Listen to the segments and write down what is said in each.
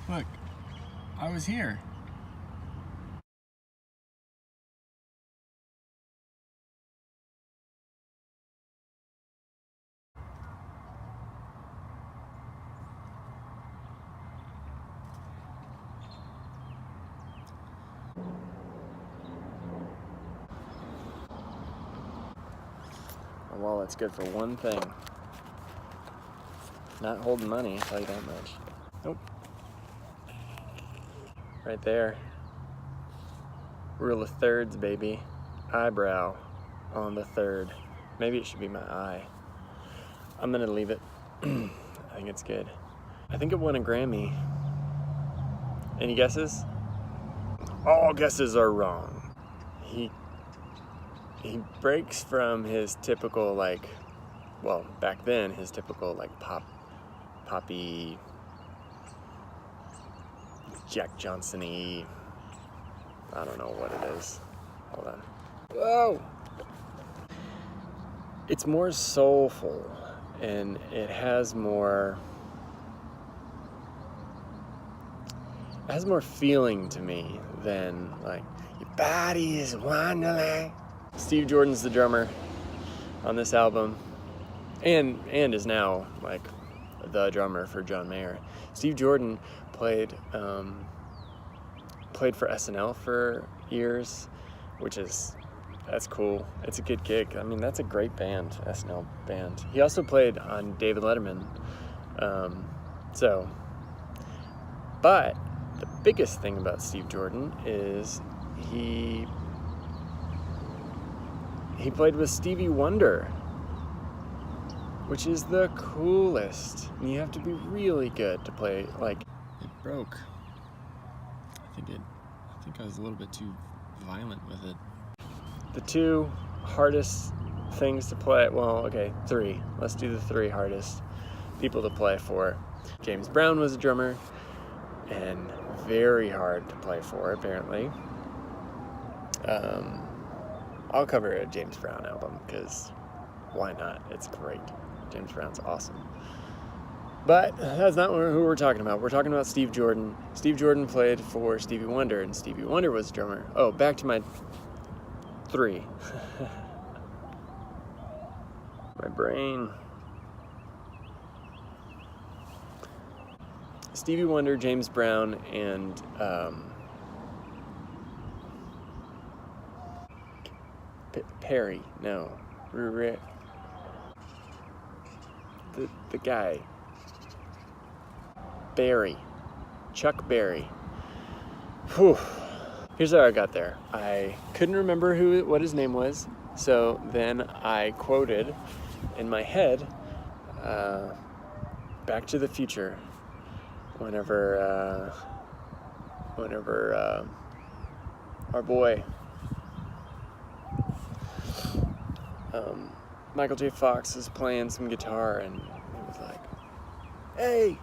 Look, I was here. A wallet's good for one thing. Not holding money, I'll tell you that much. Nope. Right there. Rule of thirds, baby. Eyebrow on the third. Maybe it should be my eye. I'm gonna leave it. I think it's good. I think it won a Grammy. Any guesses? All guesses are wrong. He breaks from his typical, like, well, back then, his typical, like, poppy, Jack Johnson-y, I don't know what it is. Hold on. Whoa! It's more soulful, and it has more feeling to me than, like, your body is wonderland. Steve Jordan's the drummer on this album, and is now, like, the drummer for John Mayer. Steve Jordan played for SNL for years, that's cool. It's a good gig. I mean, that's a great band, SNL band. He also played on David Letterman. But the biggest thing about Steve Jordan is he played with Stevie Wonder, which is the coolest. And you have to be really good to play, like... It broke. I think I was a little bit too violent with it. The two hardest things to play, well, okay, three. Let's do the three hardest people to play for. James Brown was a drummer, and very hard to play for, apparently. I'll cover a James Brown album, because why not? It's great. James Brown's awesome. But that's not who we're talking about. We're talking about Steve Jordan. Steve Jordan played for Stevie Wonder, and Stevie Wonder was a drummer. Oh, back to my three. My brain. Stevie Wonder, James Brown, and Perry. No. The guy. Berry. Chuck Berry. Whew. Here's how I got there. I couldn't remember what his name was, so then I quoted in my head Back to the Future whenever our boy Michael J. Fox was playing some guitar, and he was like, "Hey,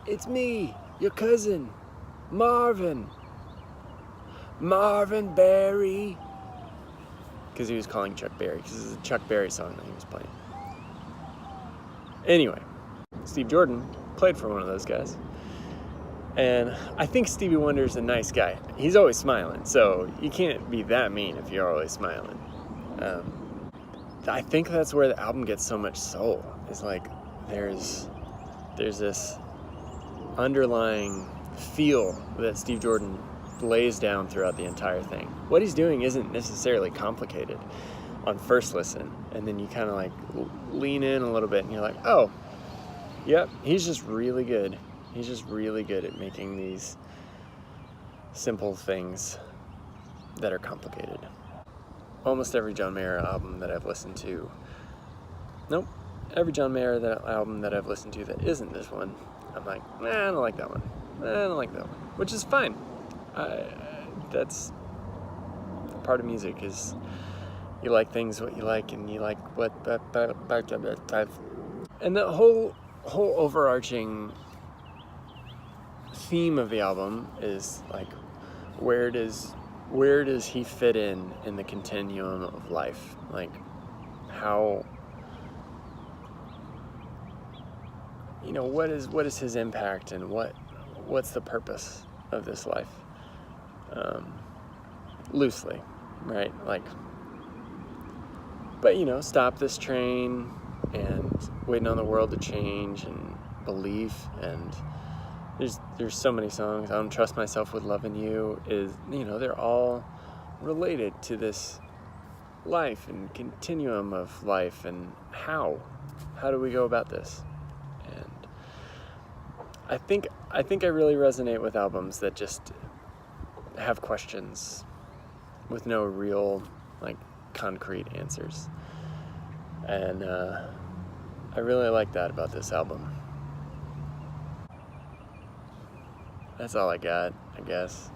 it's me, your cousin, Marvin Berry," because he was calling Chuck Berry, because it's a Chuck Berry song that he was playing. Anyway, Steve Jordan played for one of those guys, and I think Stevie Wonder's a nice guy. He's always smiling, so you can't be that mean if you're always smiling. I think that's where the album gets so much soul. It's like there's this underlying feel that Steve Jordan lays down throughout the entire thing. What he's doing isn't necessarily complicated on first listen, and then you kind of like lean in a little bit and you're like, oh, yep, he's just really good. He's just really good at making these simple things that are complicated. Almost every John Mayer album that I've listened to, every John Mayer album that I've listened to that isn't this one, I'm like, I don't like that one. I don't like that one, which is fine. That's part of music, is you like things what you like, and you like what and the whole overarching theme of the album is like, where does he fit in the continuum of life? Like, how what is his impact, and what's the purpose of this life? Loosely, right? Like, but stop this train and waiting on the world to change and belief, and there's so many songs. I Don't Trust Myself with Loving You is, they're all related to this life and continuum of life, and how do we go about this? And I think I really resonate with albums that just have questions with no real concrete answers, and I really like that about this album. That's all I got, I guess.